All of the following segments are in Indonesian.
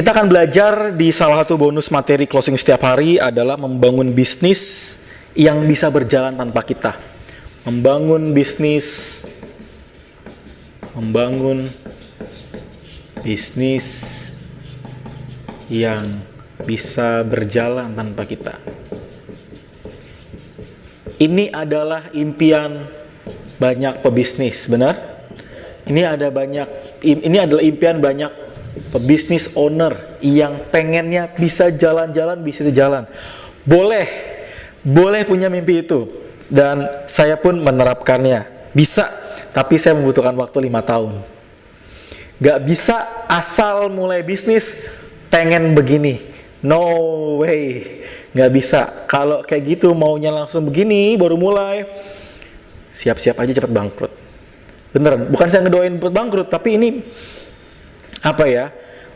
Kita akan belajar di salah satu bonus materi closing setiap hari adalah membangun bisnis yang bisa berjalan tanpa kita. Membangun bisnis yang bisa berjalan tanpa kita. Ini adalah impian banyak pebisnis, benar? Ini adalah impian banyak pebisnis owner yang pengennya bisa jalan-jalan, bisa jalan. Boleh punya mimpi itu. Dan saya pun menerapkannya. Bisa, tapi saya membutuhkan waktu 5 tahun. Gak bisa asal mulai bisnis pengen begini. No way. Gak bisa. Kalau kayak gitu maunya langsung begini, baru mulai, siap-siap aja cepat bangkrut. Beneran, bukan saya ngedoain buat bangkrut, tapi ini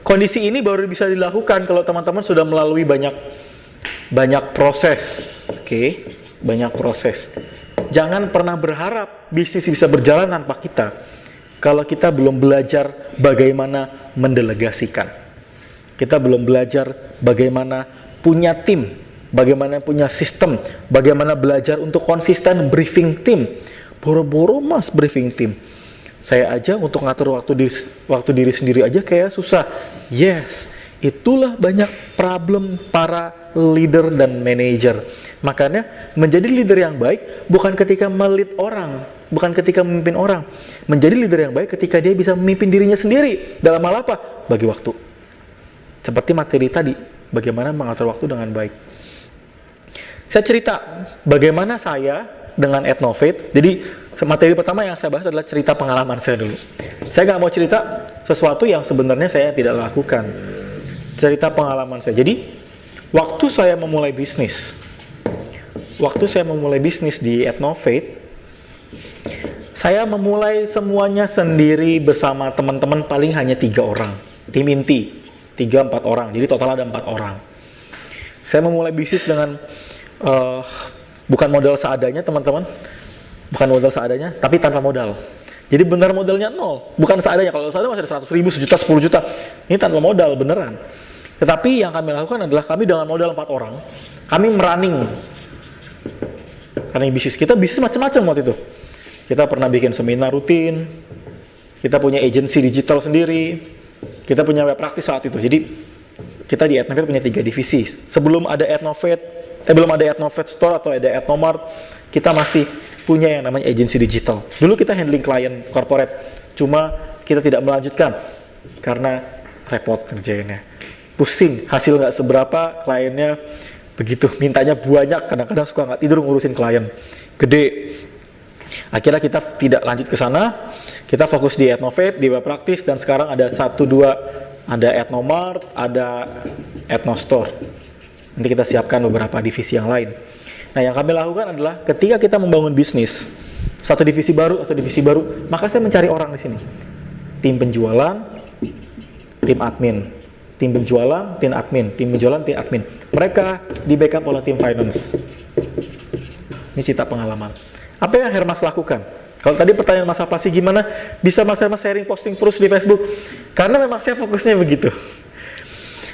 kondisi ini baru bisa dilakukan kalau teman-teman sudah melalui banyak proses. Banyak proses. Jangan pernah berharap bisnis bisa berjalan tanpa kita kalau kita belum belajar bagaimana mendelegasikan. Kita belum belajar bagaimana punya tim, bagaimana punya sistem, bagaimana belajar untuk konsisten briefing tim. Boro-boro mas briefing tim. Saya aja untuk ngatur waktu diri sendiri aja kayak susah. Yes, itulah banyak problem para leader dan manajer. Makanya menjadi leader yang baik bukan ketika melit orang, bukan ketika memimpin orang. Menjadi leader yang baik ketika dia bisa memimpin dirinya sendiri. Dalam hal apa? Bagi waktu. Seperti materi tadi, bagaimana mengatur waktu dengan baik. Saya cerita bagaimana saya dengan Ethnovate. Jadi materi pertama yang saya bahas adalah cerita pengalaman saya dulu. Saya nggak mau cerita sesuatu yang sebenarnya saya tidak lakukan. Cerita pengalaman saya. Jadi waktu saya memulai bisnis di Ethnovate, saya memulai semuanya sendiri bersama teman-teman paling hanya 3 orang. Tim inti 3-4 orang. Jadi total ada 4 orang. Saya memulai bisnis dengan bukan modal seadanya, teman-teman. Bukan modal seadanya, tapi tanpa modal. Jadi benar modalnya 0, bukan seadanya. Kalau seadanya masih ada 100 ribu, 1 juta, 10 juta. Ini tanpa modal, beneran. Tetapi yang kami lakukan adalah kami dengan modal 4 orang, kami running bisnis. Kita bisnis macam-macam waktu itu. Kita pernah bikin seminar rutin, kita punya agensi digital sendiri, kita punya web praktis saat itu. Jadi kita di Ethnovate punya 3 divisi. Sebelum ada belum ada Ethnovate Store atau ada Ethnomart, kita masih punya yang namanya agensi digital. Dulu kita handling klien corporate, cuma kita tidak melanjutkan karena repot kerjainnya. Pusing, hasil nggak seberapa, kliennya begitu, mintanya banyak, kadang-kadang suka nggak tidur ngurusin klien gede. Akhirnya kita tidak lanjut ke sana, kita fokus di Ethnovate, di web praktis, dan sekarang ada 1-2, ada Ethnomart, ada Ethnostore. Nanti kita siapkan beberapa divisi yang lain. Nah, yang kami lakukan adalah ketika kita membangun bisnis, satu divisi baru, maka saya mencari orang di sini. Tim penjualan, tim admin. Tim penjualan, tim admin. Tim penjualan, tim admin. Mereka di backup oleh tim finance. Ini cerita pengalaman. Apa yang Hermas lakukan? Kalau tadi pertanyaan Mas apa sih, gimana bisa Mas Hermas sharing posting terus di Facebook? Karena memang saya fokusnya begitu.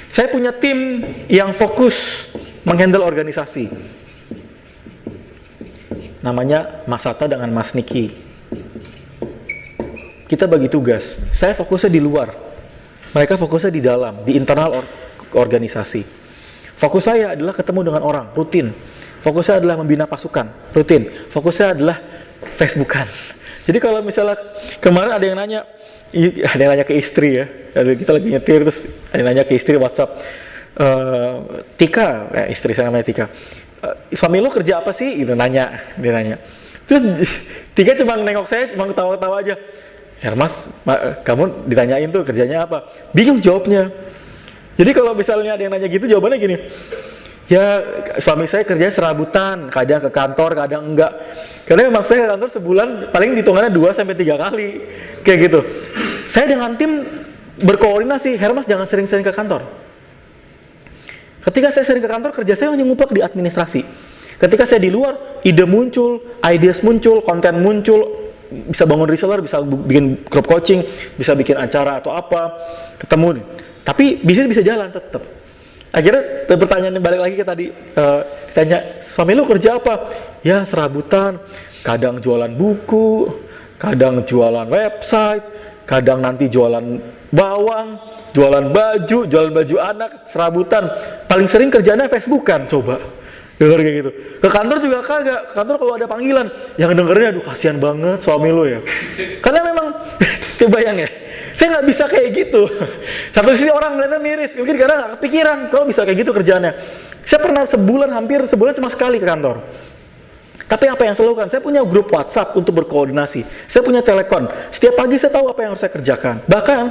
Saya punya tim yang fokus menghandle organisasi. Namanya Mas Hatta dengan Mas Niki. Kita bagi tugas. Saya fokusnya di luar. Mereka fokusnya di dalam, di internal organisasi. Fokus saya adalah ketemu dengan orang, rutin. Fokusnya adalah membina pasukan, rutin. Fokusnya adalah Facebookan. Jadi kalau misalnya kemarin ada yang nanya ke istri ya. Kita lagi nyetir, terus ada yang nanya ke istri WhatsApp. Tika, istri saya namanya Tika. Suami lo kerja apa sih? Gitu dia nanya. Terus Tika cuma nengok saya, cuma ketawa-ketawa aja. Hermas, kamu ditanyain tuh kerjanya apa? Bingung jawabnya. Jadi kalau misalnya ada yang nanya gitu, jawabannya gini. Ya, suami saya kerjanya serabutan, kadang ke kantor, kadang enggak. Karena memang saya ke kantor sebulan paling hitungannya 2-3 kali. Kayak gitu. Saya dengan tim berkoordinasi, Hermas jangan sering-sering ke kantor. Ketika saya sering ke kantor, kerja saya hanya ngumpul di administrasi. Ketika saya di luar, ide muncul, ideas muncul, konten muncul, bisa bangun reseller, bisa bikin grup coaching, bisa bikin acara atau apa, ketemu Tapi bisnis bisa jalan tetap. Akhirnya pertanyaan balik lagi ke tadi, tanya, suami lu kerja apa? Ya serabutan, kadang jualan buku, kadang jualan website, kadang nanti jualan bawang, jualan baju anak, serabutan. Paling sering kerjanya Facebookan, coba. Dengar kayak gitu. Ke kantor juga kagak. Kantor kalau ada panggilan, yang dengernya, aduh kasihan banget suami lu ya. Karena memang, kebayang ya, saya nggak bisa kayak gitu. Satu sisi orang ngeliatnya miris, mungkin karena nggak kepikiran kalau bisa kayak gitu kerjaannya. Saya pernah hampir sebulan cuma sekali ke kantor. Tapi apa yang saya lakukan? Saya punya grup WhatsApp untuk berkoordinasi. Saya punya telepon. Setiap pagi saya tahu apa yang harus saya kerjakan. Bahkan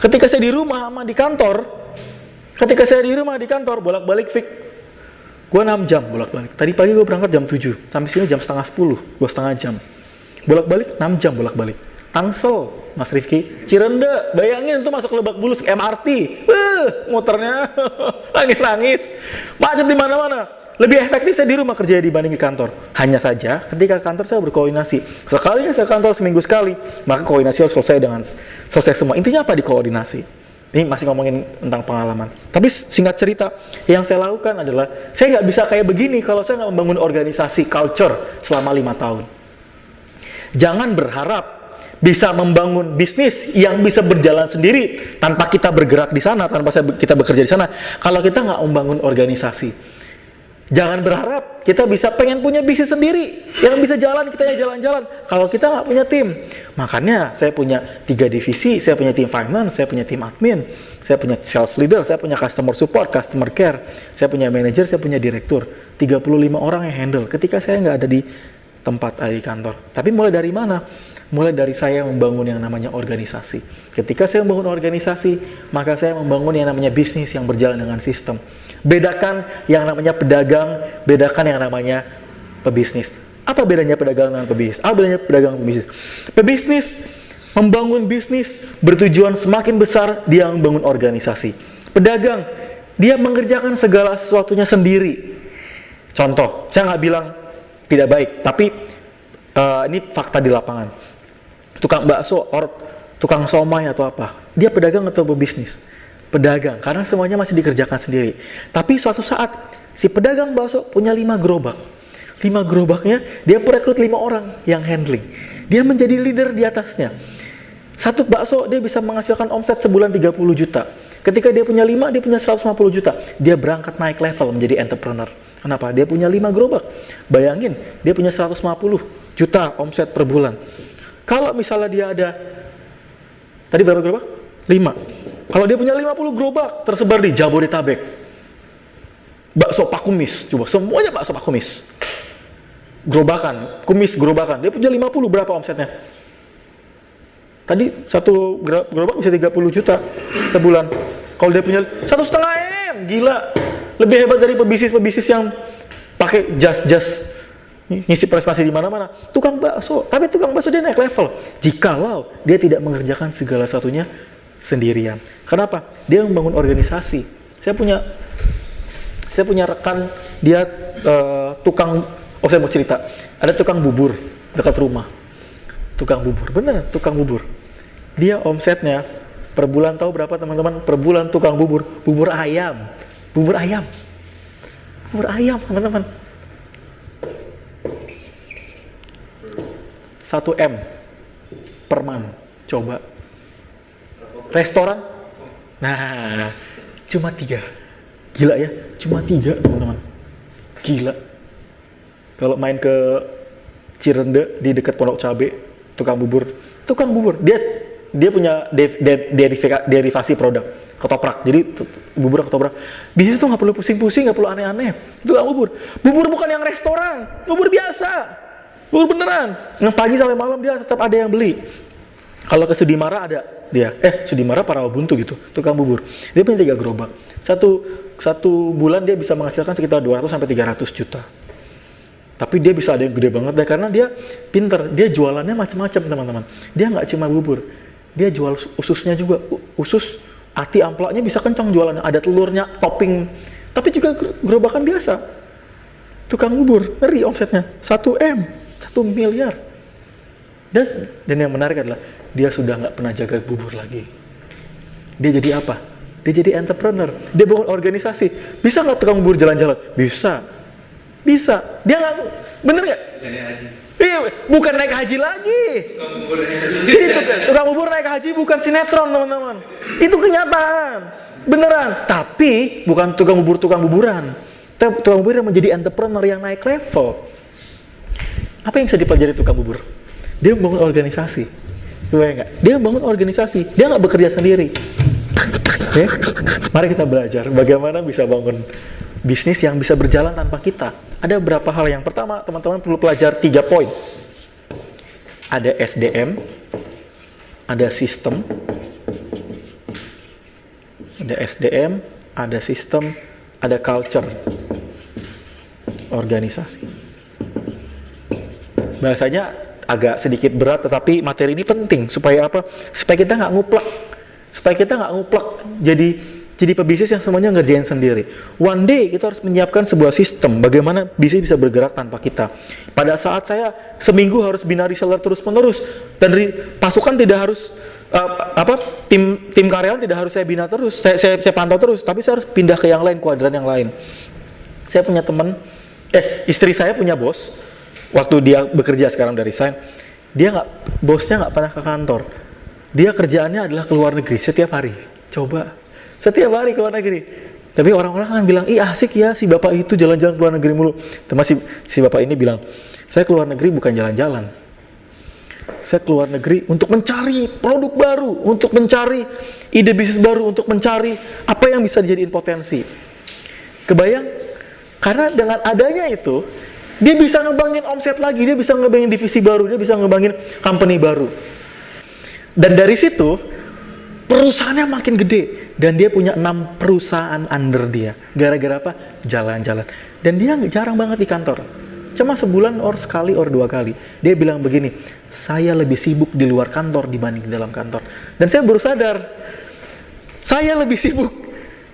ketika saya di rumah sama di kantor, bolak-balik fix. Gue 6 jam bolak-balik. Tadi pagi gue berangkat jam 7, sampai sini jam setengah 10, 2,5 jam. Bolak-balik 6 jam bolak-balik. Tangsel, Mas Rifki, Cirende, bayangin itu masuk Lebak Bulus ke MRT, muternya nangis-nangis, macet di mana-mana. Lebih efektif saya di rumah kerja dibanding di kantor. Hanya saja ketika kantor saya berkoordinasi. Sekali saya kantor seminggu sekali, maka koordinasi harus selesai semua. Intinya apa di koordinasi? Ini masih ngomongin tentang pengalaman. Tapi singkat cerita, yang saya lakukan adalah saya nggak bisa kayak begini kalau saya nggak membangun organisasi culture selama 5 tahun. Jangan berharap bisa membangun bisnis yang bisa berjalan sendiri tanpa kita bergerak di sana, tanpa kita bekerja di sana. Kalau kita nggak membangun organisasi, jangan berharap kita bisa pengen punya bisnis sendiri yang bisa jalan, kita jalan-jalan. Kalau kita nggak punya tim, makanya saya punya 3 divisi, saya punya tim finance, saya punya tim admin, saya punya sales leader, saya punya customer support, customer care, saya punya manager, saya punya direktur. 35 orang yang handle ketika saya nggak ada di tempat, ada di kantor. Tapi mulai dari mana? Mulai dari saya membangun yang namanya organisasi. Ketika saya membangun organisasi, maka saya membangun yang namanya bisnis yang berjalan dengan sistem. Bedakan yang namanya pedagang, bedakan yang namanya pebisnis. Apa bedanya pedagang dengan pebisnis? Apa bedanya pedagang dan pebisnis? Pebisnis membangun bisnis bertujuan semakin besar, dia membangun organisasi. Pedagang, dia mengerjakan segala sesuatunya sendiri. Contoh, saya nggak bilang tidak baik, tapi ini fakta di lapangan. Tukang bakso, tukang somai atau apa, dia pedagang atau pebisnis? Pedagang, karena semuanya masih dikerjakan sendiri. Tapi suatu saat si pedagang bakso punya 5 gerobak. 5 gerobaknya dia merekrut 5 orang yang handling. Dia menjadi leader di atasnya. Satu bakso dia bisa menghasilkan omset sebulan 30 juta. Ketika dia punya 5, dia punya 150 juta. Dia berangkat naik level menjadi entrepreneur. Kenapa? Dia punya 5 gerobak. Bayangin, dia punya 150 juta omset per bulan. Kalau misalnya dia ada, tadi berapa gerobak? 5. Kalau dia punya 50 gerobak tersebar di Jabodetabek, bakso Pak Kumis, coba semuanya bakso Pak Kumis, gerobakan, dia punya 50, berapa omsetnya? Tadi satu gerobak bisa 30 juta sebulan. Kalau dia punya 1,5 M, gila, lebih hebat dari pebisnis yang pakai jas ngisi prestasi di mana-mana. Tukang bakso, tapi tukang bakso dia naik level jikalau dia tidak mengerjakan segala satunya sendirian. Kenapa? Dia membangun organisasi. Saya punya rekan, dia saya mau cerita. Ada tukang bubur dekat rumah. Tukang bubur, bener, tukang bubur. Dia omsetnya per bulan, tahu berapa teman-teman? Per bulan tukang bubur ayam, teman-teman. 1 M per month. Coba. Restoran? Nah, cuma 3. Gila ya? Cuma 3, teman-teman. Gila. Kalau main ke Cirende di dekat Pondok Cabe, tukang bubur, dia punya derivasi produk, ketoprak. Jadi bubur ketoprak. Di situ tuh nggak perlu pusing-pusing, nggak perlu aneh-aneh. Tukang bubur bukan yang restoran, bubur biasa. Bubur beneran, yang pagi sampai malam dia tetap ada yang beli. Kalau ke Sudimara ada dia, Sudimara Parawabuntu gitu, tukang bubur. Dia punya 3 gerobak. Satu bulan dia bisa menghasilkan sekitar 200 sampai 300 juta. Tapi dia bisa ada yang gede banget deh, karena dia pinter. Dia jualannya macam-macam, teman-teman. Dia nggak cuma bubur, dia jual ususnya juga. Usus ati amplaknya bisa kencang jualannya, ada telurnya, topping. Tapi juga gerobakan biasa. Tukang bubur, ngeri omsetnya, 1 M. 1 miliar. Dan yang menarik adalah dia sudah nggak pernah jaga bubur lagi. Dia jadi apa? dia jadi entrepreneur. Dia bangun organisasi. Bisa nggak tukang bubur jalan-jalan? Bisa. Bisa. Dia nggak, bener nggak? Bisa naik haji. Iya, bukan naik haji lagi. Tukang bubur naik haji. Itu tukang bubur naik haji bukan sinetron, teman-teman. Itu kenyataan. Beneran. Tapi bukan tukang buburan. Tukang bubur yang menjadi entrepreneur yang naik level. Apa yang bisa dipelajari tukang bubur? Dia membangun organisasi. Kebayang nggak? Dia membangun organisasi. Dia nggak bekerja sendiri. Oke? Mari kita belajar bagaimana bisa bangun bisnis yang bisa berjalan tanpa kita. Ada beberapa hal. Yang pertama, teman-teman perlu pelajar 3 poin. Ada SDM, ada sistem, ada sistem, ada culture, organisasi. Bahasanya agak sedikit berat, tetapi materi ini penting supaya apa? Supaya kita nggak nguplek, jadi pebisnis yang semuanya ngerjain sendiri. One day kita harus menyiapkan sebuah sistem bagaimana bisnis bisa bergerak tanpa kita. Pada saat saya seminggu harus bina reseller terus-menerus, dan pasukan tidak harus tim karyawan tidak harus saya bina terus, saya pantau terus, tapi saya harus pindah ke yang lain, kuadran yang lain. Saya punya teman, istri saya punya bos. Waktu dia bekerja sekarang dari resign, bosnya nggak pernah ke kantor. Dia kerjaannya adalah keluar negeri setiap hari. Coba, setiap hari keluar negeri. Tapi orang-orang kan bilang, ih asik ya si bapak itu jalan-jalan keluar negeri mulu. Termasuk si bapak ini bilang, saya keluar negeri bukan jalan-jalan. Saya keluar negeri untuk mencari produk baru, untuk mencari ide bisnis baru, untuk mencari apa yang bisa dijadiin potensi. Kebayang? Karena dengan adanya itu, dia bisa ngebangin omset lagi, dia bisa ngebangin divisi baru, dia bisa ngebangin company baru. Dan dari situ, perusahaannya makin gede. Dan dia punya 6 perusahaan under dia. Gara-gara apa? Jalan-jalan. Dan dia jarang banget di kantor. Cuma sebulan or sekali or 2 kali. Dia bilang begini, saya lebih sibuk di luar kantor dibanding di dalam kantor. Dan saya baru sadar, saya lebih sibuk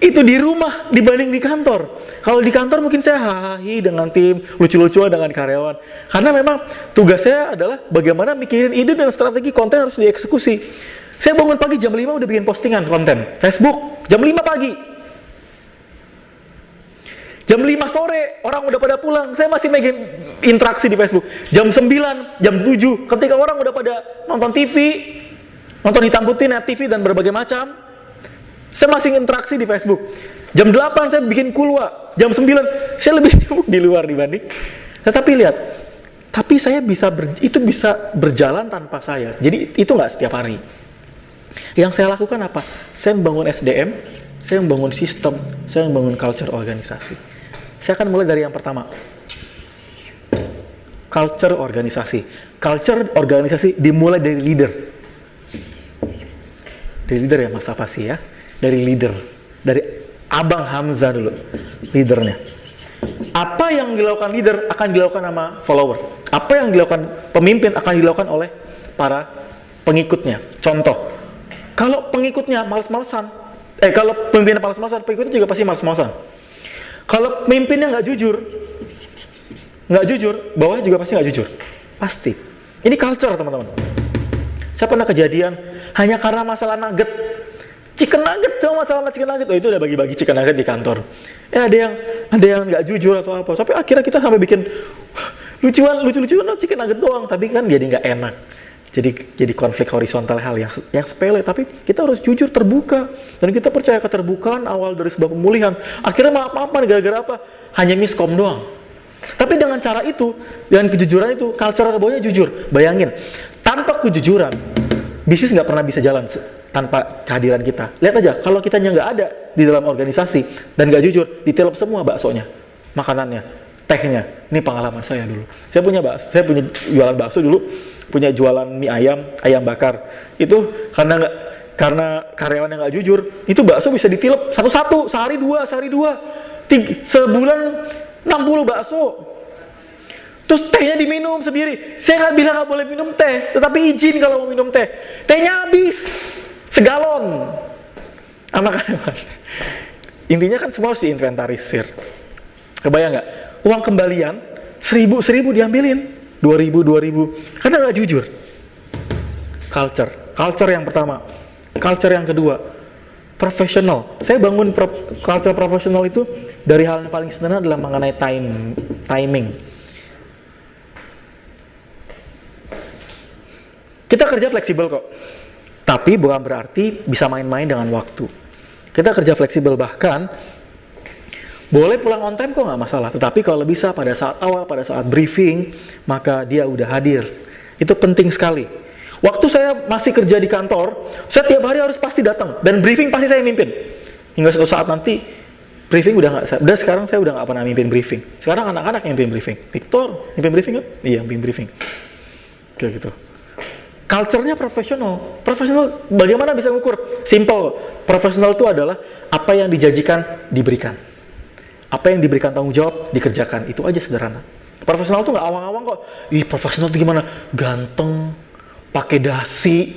itu di rumah dibanding di kantor. Kalau di kantor mungkin saya hahi dengan tim, lucu-lucuan dengan karyawan. Karena memang tugas saya adalah bagaimana mikirin ide dan strategi konten harus dieksekusi. Saya bangun pagi jam 5 udah bikin postingan konten Facebook, jam 5 pagi. Jam 5 sore orang udah pada pulang, saya masih bikin interaksi di Facebook. Jam 9, jam 7 ketika orang udah pada nonton TV, nonton hitam putih, net TV dan berbagai macam, saya masih interaksi di Facebook. Jam 8 saya bikin kulwa. Jam 9 saya lebih sibuk di luar dibanding. Tetapi lihat, tapi saya itu bisa berjalan tanpa saya. Jadi itu nggak setiap hari. Yang saya lakukan apa? Saya membangun SDM, saya membangun sistem, saya membangun culture organisasi. Saya akan mulai dari yang pertama. Culture organisasi. Culture organisasi dimulai dari leader. Dari leader ya Mas apa sih ya? Dari leader, dari Abang Hamzah dulu, leadernya. Apa yang dilakukan leader akan dilakukan sama follower. Apa yang dilakukan pemimpin akan dilakukan oleh para pengikutnya. Contoh, kalau pengikutnya malas-malasan, kalau pemimpinnya malas-malasan, pengikutnya juga pasti malas-malasan. Kalau pemimpinnya nggak jujur, bawahnya juga pasti nggak jujur. Pasti. Ini culture, teman-teman. Saya pernah kejadian hanya karena masalah nugget. Chicken nugget, cuma masalah chicken nugget. Oh, itu udah bagi-bagi chicken nugget di kantor. Ada yang nggak jujur atau apa. Sampai akhirnya kita sampai bikin lucu-lucuan chicken nugget doang. Tapi kan jadi nggak enak. Jadi konflik horizontal hal yang sepele. Tapi kita harus jujur, terbuka. Dan kita percaya keterbukaan awal dari sebuah pemulihan. Akhirnya maaf-maafan gara-gara apa? Hanya miskom doang. Tapi dengan cara itu, dengan kejujuran itu, culture bawahnya jujur. Bayangin, tanpa kejujuran, bisnis nggak pernah bisa jalan tanpa kehadiran kita. Lihat aja, kalau kitanya nggak ada di dalam organisasi dan nggak jujur, ditelep semua baksonya, makanannya, tehnya. Ini pengalaman saya dulu. Saya punya jualan bakso dulu, punya jualan mie ayam bakar. Itu karena karyawan yang nggak jujur, itu bakso bisa ditilep satu-satu, sehari dua, sebulan 60 bakso. Terus tehnya diminum sendiri. Saya nggak bilang nggak boleh minum teh, tetapi izin kalau mau minum teh. Tehnya habis segalon. Sama karyawan. Intinya kan semua harus diinventarisir. Kebayang nggak? Uang kembalian 1.000 diambilin, 2.000 karena nggak jujur. Culture yang pertama. Culture yang kedua, profesional. Saya bangun culture profesional itu dari hal yang paling sederhana adalah mengenai timing. Kita kerja fleksibel kok, tapi bukan berarti bisa main-main dengan waktu. Kita kerja fleksibel, bahkan boleh pulang on time kok nggak masalah. Tetapi kalau bisa pada saat awal, pada saat briefing, maka dia udah hadir. Itu penting sekali. Waktu saya masih kerja di kantor, saya tiap hari harus pasti datang. Dan briefing pasti saya mimpin. Hingga suatu saat nanti, briefing udah sekarang saya udah nggak pernah mimpin briefing. Sekarang anak-anak yang mimpin briefing. Victor, mimpin briefing kan? Iya, mimpin briefing. Kayak gitu. Culture-nya profesional. Profesional bagaimana bisa ngukur? Simple. Profesional itu adalah apa yang dijanjikan, diberikan. Apa yang diberikan tanggung jawab, dikerjakan. Itu aja sederhana. Profesional tuh nggak awang-awang kok. Ih, profesional tuh gimana? Ganteng, pakai dasi,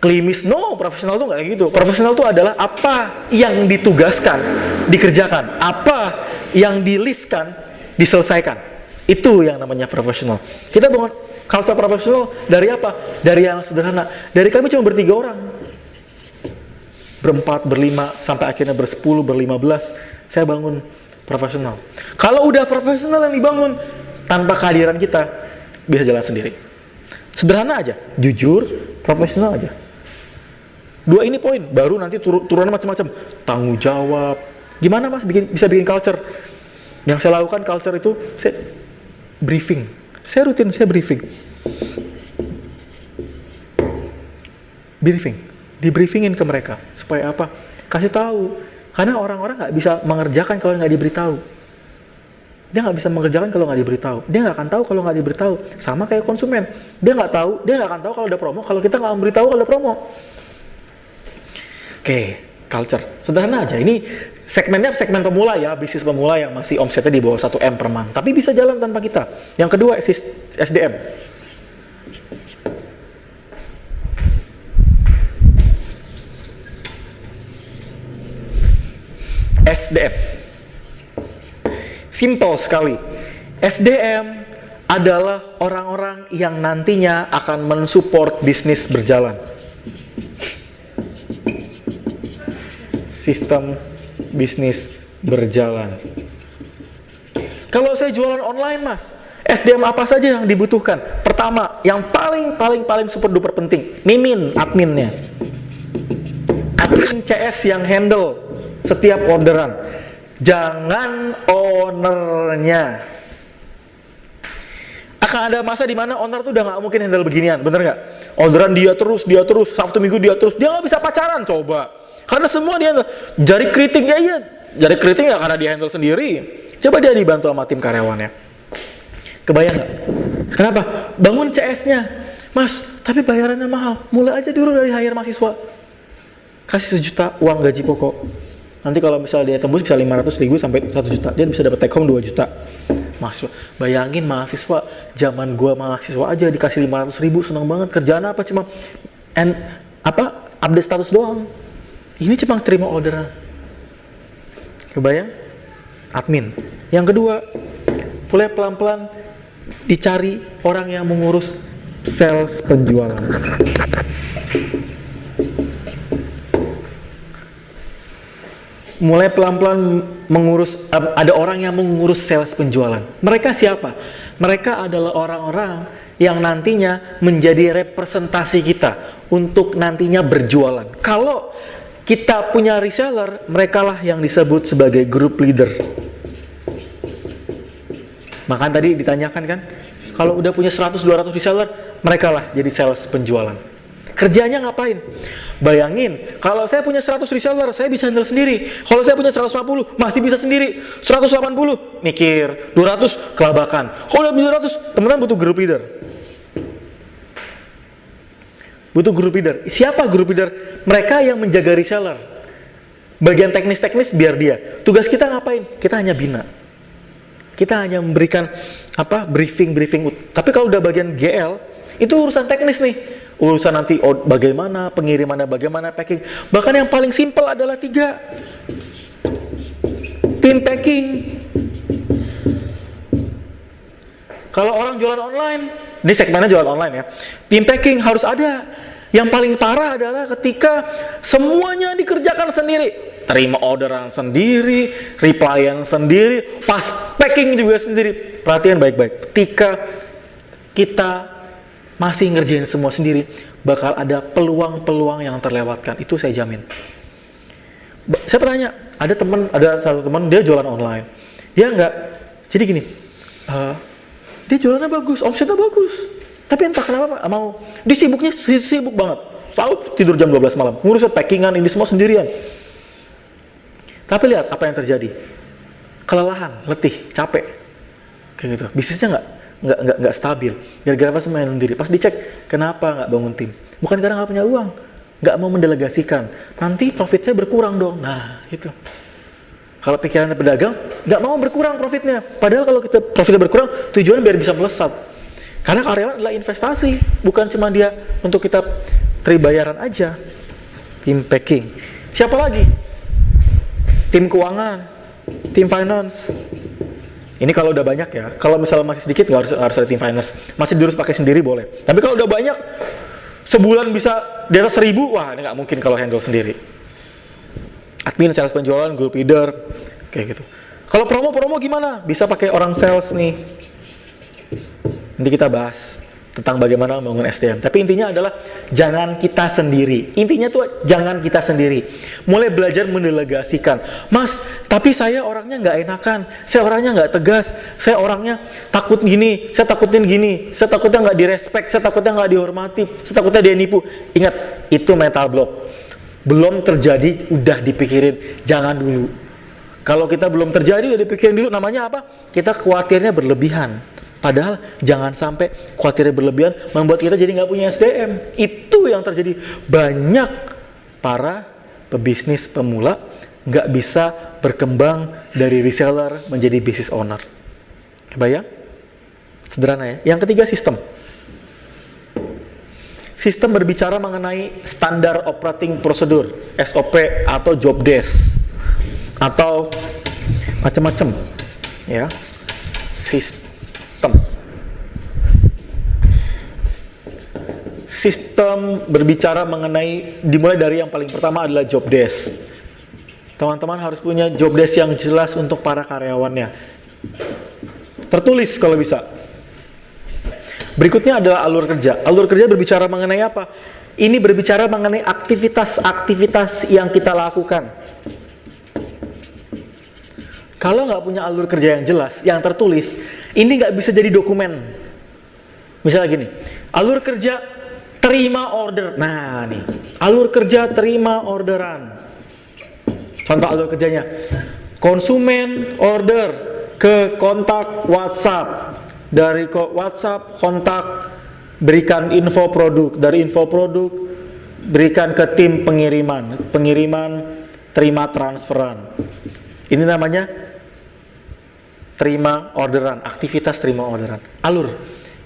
klimis. No, profesional tuh nggak gitu. Profesional tuh adalah apa yang ditugaskan, dikerjakan. Apa yang di-list-kan, diselesaikan. Itu yang namanya profesional. Kita bangun culture profesional dari apa? Dari yang sederhana. Dari kami cuma bertiga orang. Berempat, berlima, sampai akhirnya bersepuluh, berlima-belas. Saya bangun profesional. Kalau udah profesional yang dibangun, tanpa kehadiran kita, bisa jalan sendiri. Sederhana aja, jujur, profesional aja. Dua ini poin, baru nanti turunnya macam-macam. Tanggung jawab. Gimana mas bisa bikin culture? Yang saya lakukan culture itu, saya briefing. Saya rutin, saya briefing. Di-briefingin ke mereka. Supaya apa? Kasih tahu. Karena orang-orang nggak bisa mengerjakan kalau nggak diberitahu. Dia nggak bisa mengerjakan kalau nggak diberitahu. Dia nggak akan tahu kalau nggak diberitahu. Sama kayak konsumen. Dia nggak akan tahu kalau ada promo kalau kita nggak memberitahu kalau ada promo. Oke, culture. Sederhana aja. Ini segmennya segmen pemula ya, bisnis pemula yang masih omsetnya di bawah 1 M per month. Tapi bisa jalan tanpa kita. Yang kedua, SDM. SDM. Simple sekali. SDM adalah orang-orang yang nantinya akan mensupport bisnis berjalan. Sistem bisnis berjalan. Kalau saya jualan online, mas, SDM apa saja yang dibutuhkan? Pertama, yang paling super duper penting, mimin, adminnya. Admin CS yang handle setiap orderan, jangan ownernya. Akan ada masa di mana owner tuh udah nggak mungkin handle beginian, bener nggak? Orderan dia terus, Sabtu Minggu dia terus, dia nggak bisa pacaran coba, karena semua dia jari kritiknya jari kritik nggak karena dia handle sendiri. Coba dia dibantu sama tim karyawannya. Kebayang nggak? Kenapa? Bangun CS-nya, mas, tapi bayarannya mahal. Mulai aja dulu dari hire mahasiswa, kasih 1 juta uang gaji pokok. Nanti kalau misalnya dia tembus bisa 500.000 sampai 1 juta, dia bisa dapat take home 2 juta. Mahasiswa, bayangin mahasiswa, zaman gua mahasiswa aja dikasih 500.000, seneng banget. Kerjaan apa? Cuma update status doang. Ini cuma terima orderan. Kebayang? Admin. Yang kedua, mulai pelan-pelan dicari orang yang mengurus sales penjualan. Mulai pelan-pelan ada orang yang mengurus sales penjualan. Mereka siapa? Mereka adalah orang-orang yang nantinya menjadi representasi kita untuk nantinya berjualan. Kalau kita punya reseller, merekalah yang disebut sebagai group leader. Makanya tadi ditanyakan kan, kalau udah punya 100-200 reseller, merekalah jadi sales penjualan. Kerjanya ngapain? Bayangin, kalau saya punya 100 reseller, saya bisa handle sendiri. Kalau saya punya 150, masih bisa sendiri. 180, mikir. 200, kelabakan. Kalau udah 200, teman-teman butuh group leader. Butuh group leader. Siapa group leader? Mereka yang menjaga reseller. Bagian teknis-teknis biar dia. Tugas kita ngapain? Kita hanya bina. Kita hanya memberikan briefing. Tapi kalau udah bagian GL, itu urusan teknis nih. Urusan nanti bagaimana, pengirimannya bagaimana, packing. Bahkan yang paling simpel adalah 3. Tim packing. Kalau orang jualan online, ini segmennya jualan online ya. Tim packing harus ada. Yang paling parah adalah ketika semuanya dikerjakan sendiri. Terima orderan sendiri, replyan sendiri, pas packing juga sendiri. Perhatian baik-baik. Ketika kita masih ngerjain semua sendiri, bakal ada peluang-peluang yang terlewatkan. Itu saya jamin. Saya tanya, ada satu teman dia jualan online. Dia nggak, jadi gini, dia jualannya bagus, omsetnya bagus. Tapi entah kenapa mau, dia sibuk banget. Selalu tidur jam 12 malam, ngurusnya packingan ini semua sendirian. Tapi lihat apa yang terjadi. Kelelahan, letih, capek. Kayak gitu. Bisnisnya nggak stabil. Gara-gara pas main sendiri. Pas dicek, kenapa nggak bangun tim? Bukan karena nggak punya uang, nggak mau mendelegasikan. Nanti profit saya berkurang dong. Nah, itu. Kalau pikirannya pedagang, nggak mau berkurang profitnya. Padahal kalau kita profitnya berkurang, tujuannya biar bisa melesat. Karena karyawan adalah investasi, bukan cuma dia untuk kita bayaran aja. Tim packing. Siapa lagi? Tim keuangan, tim finance. Ini kalau udah banyak ya. Kalau misalnya masih sedikit nggak harus ada tim finance. Masih diurus pakai sendiri boleh. Tapi kalau udah banyak, sebulan bisa di atas 1.000, wah ini nggak mungkin kalau handle sendiri. Admin, sales penjualan, group leader, kayak gitu. Kalau promo gimana? Bisa pakai orang sales nih. Nanti kita bahas tentang bagaimana membangun SDM. Tapi intinya adalah jangan kita sendiri. Intinya tuh jangan kita sendiri. Mulai belajar mendelegasikan. Mas, tapi saya orangnya nggak enakan. Saya orangnya nggak tegas. Saya orangnya takut gini. Saya takutin gini. Saya takutnya nggak direspek. Saya takutnya nggak dihormati. Saya takutnya dia nipu. Ingat, itu mental block. Belum terjadi, udah dipikirin. Jangan dulu. Kalau kita belum terjadi, udah dipikirin dulu. Namanya apa? Kita khawatirnya berlebihan. Padahal jangan sampai khawatirnya berlebihan membuat kita jadi nggak punya SDM. Itu yang terjadi. Banyak para pebisnis pemula nggak bisa berkembang dari reseller menjadi business owner. Kebayang? Sederhana ya. Yang ketiga, sistem. Sistem berbicara mengenai standar operating procedure, SOP atau job desk atau macam-macam ya. Sistem berbicara mengenai, dimulai dari yang paling pertama adalah job desk. Teman-teman harus punya job desk yang jelas untuk para karyawannya. Tertulis kalau bisa. Berikutnya adalah alur kerja. Alur kerja berbicara mengenai apa? Ini berbicara mengenai aktivitas-aktivitas yang kita lakukan. Kalau nggak punya alur kerja yang jelas, yang tertulis, ini nggak bisa jadi dokumen. Misalnya gini, alur kerja terima order. Nah nih, alur kerja terima orderan. Contoh alur kerjanya, konsumen order ke kontak WhatsApp. Dari WhatsApp kontak, berikan info produk. Dari info produk, berikan ke tim pengiriman. Pengiriman, terima transferan. Ini namanya terima orderan, aktivitas terima orderan. Alur.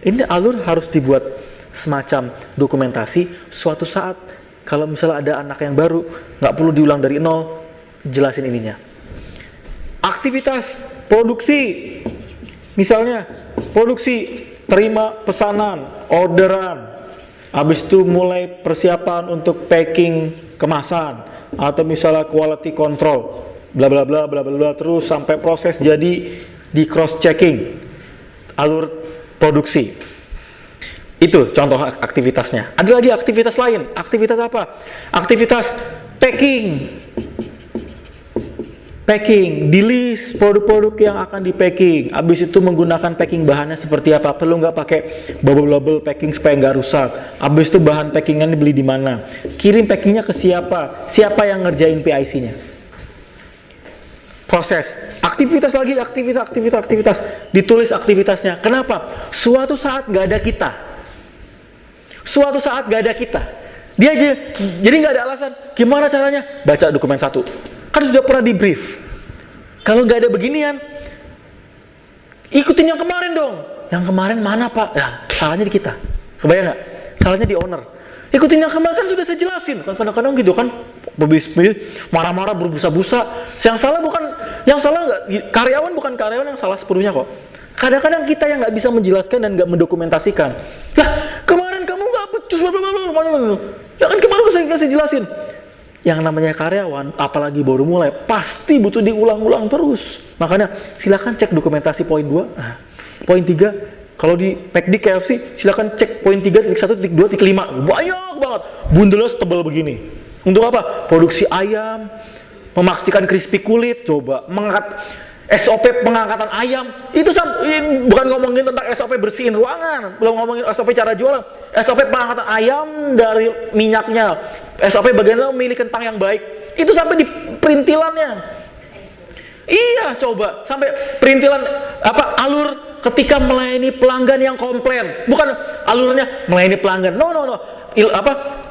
Ini alur harus dibuat semacam dokumentasi. Suatu saat kalau misalnya ada anak yang baru, nggak perlu diulang dari nol, jelasin ininya. Aktivitas produksi, misalnya produksi, terima pesanan, orderan, habis itu mulai persiapan untuk packing kemasan, atau misalnya quality control, bla bla bla bla bla, terus sampai proses jadi di cross checking alur produksi. Itu contoh aktivitasnya. Ada lagi aktivitas lain. Aktivitas apa? Aktivitas packing. Packing, di list produk-produk yang akan di packing. Habis itu menggunakan packing bahannya seperti apa. Perlu nggak pakai bubble packing supaya nggak rusak. Habis itu bahan packingannya beli di mana. Kirim packingnya ke siapa. Siapa yang ngerjain PIC-nya. Proses. Aktivitas lagi, aktivitas. Ditulis aktivitasnya. Kenapa? Suatu saat nggak ada kita. Suatu saat nggak ada kita. Dia aja, jadi nggak ada alasan. Gimana caranya? Baca dokumen 1. Kan sudah pernah di brief. Kalau nggak ada beginian, ikutin yang kemarin dong. Yang kemarin mana Pak? Nah, salahnya di kita. Kebayang nggak? Salahnya di owner. Ikutin yang kemarin kan sudah saya jelasin. Kadang-kadang gitu kan, marah-marah berbusa-busa. Yang salah nggak karyawan, bukan karyawan yang salah sepenuhnya kok. Kadang-kadang kita yang nggak bisa menjelaskan dan nggak mendokumentasikan. Lah, kemarin kamu nggak terus ya kan kemarin saya kasih jelasin. Yang namanya karyawan, apalagi baru mulai, pasti butuh diulang-ulang terus. Makanya silakan cek dokumentasi poin 2. Nah, poin 3, kalau di McD KFC, silakan cek poin 3, titik 1, titik 2, titik 5. Banyak banget. Bundelnya tebal begini. Untuk apa? Produksi ayam, memastikan crispy kulit, coba mengangkat SOP pengangkatan ayam. Itu bukan ngomongin tentang SOP bersihin ruangan, belum ngomongin SOP cara jualan. SOP pengangkatan ayam dari minyaknya, SOP bagaimana memilih kentang yang baik. Itu sampai di perintilannya. Iya, coba sampai perintilan alur ketika melayani pelanggan yang komplain. Bukan alurnya melayani pelanggan. No.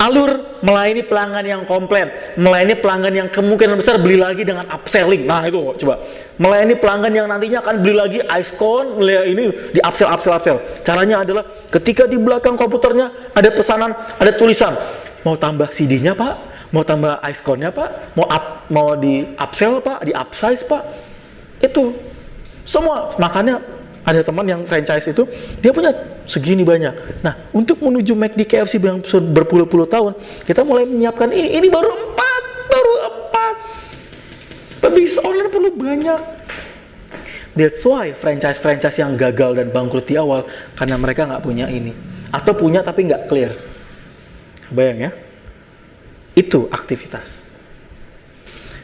Alur melayani pelanggan yang komplain, melayani pelanggan yang kemungkinan besar beli lagi dengan upselling. Nah, itu coba. Melayani pelanggan yang nantinya akan beli lagi ice cone, ini di upsell. Caranya adalah ketika di belakang komputernya ada pesanan, ada tulisan, mau tambah CD-nya, Pak? Mau tambah ice cone-nya, Pak? Mau di upsell, Pak? Di upsize, Pak? Itu semua. Makanya ada teman yang franchise itu, dia punya segini banyak. Nah, untuk menuju McD KFC yang berpuluh-puluh tahun, kita mulai menyiapkan ini. Ini baru 4. Bisnis online perlu banyak. That's why franchise yang gagal dan bangkrut di awal, karena mereka nggak punya ini. Atau punya tapi nggak clear. Bayang ya? Itu aktivitas.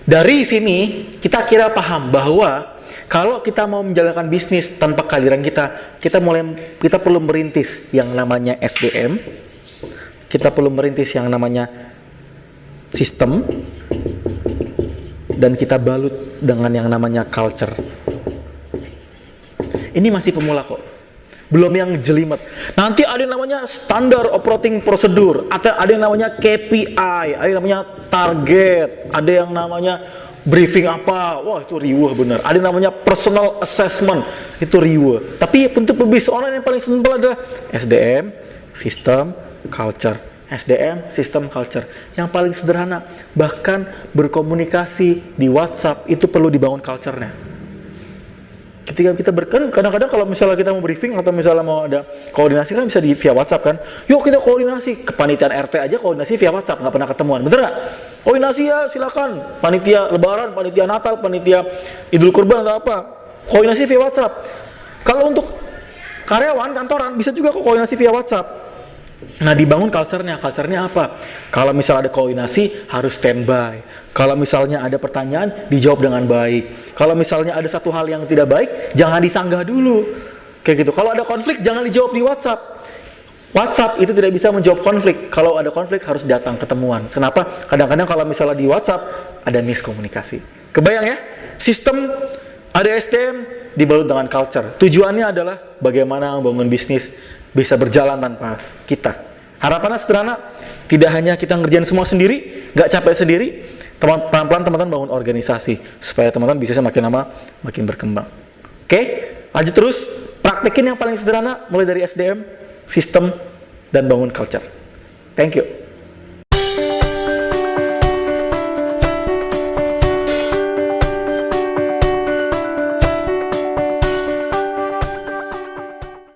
Dari sini, kita kira paham bahwa kalau kita mau menjalankan bisnis tanpa kehadiran kita perlu merintis yang namanya SDM, kita perlu merintis yang namanya sistem, dan kita balut dengan yang namanya culture. Ini masih pemula kok, belum yang jelimet. Nanti ada yang namanya standar operating procedure, atau ada yang namanya KPI, ada yang namanya target, ada yang namanya briefing apa, wah itu riweh bener. Ada yang namanya personal assessment, itu riweh. Tapi untuk pebisnis online yang paling simpel adalah SDM, sistem, culture. SDM, sistem, culture. Yang paling sederhana, bahkan berkomunikasi di WhatsApp itu perlu dibangun culture-nya. Ketika kita kadang-kadang kalau misalnya kita mau briefing atau misalnya mau ada koordinasi kan bisa via WhatsApp kan. Yuk kita koordinasi, kepanitiaan RT aja koordinasi via WhatsApp, nggak pernah ketemuan, bener nggak? Koordinasi ya silakan, panitia Lebaran, panitia Natal, panitia Idul Kurban atau apa, koordinasi via WhatsApp. Kalau untuk karyawan kantoran bisa juga kok koordinasi via WhatsApp. Nah, dibangun culture-nya apa? Kalau misalnya ada koordinasi harus standby. Kalau misalnya ada pertanyaan dijawab dengan baik. Kalau misalnya ada satu hal yang tidak baik jangan disanggah dulu. Kayak gitu. Kalau ada konflik jangan dijawab di WhatsApp. WhatsApp itu tidak bisa menjawab konflik. Kalau ada konflik harus datang ketemuan. Kenapa? Kadang-kadang kalau misalnya di WhatsApp ada miskomunikasi. Kebayang ya? Sistem ada SDM dibalut dengan culture. Tujuannya adalah bagaimana membangun bisnis bisa berjalan tanpa kita. Harapannya sederhana, tidak hanya kita ngerjain semua sendiri, nggak capek sendiri, pelan-pelan teman-teman bangun organisasi supaya teman-teman bisnisnya makin lama makin berkembang. Oke, lanjut terus, praktekin yang paling sederhana mulai dari SDM, sistem, dan bangun culture. Thank you.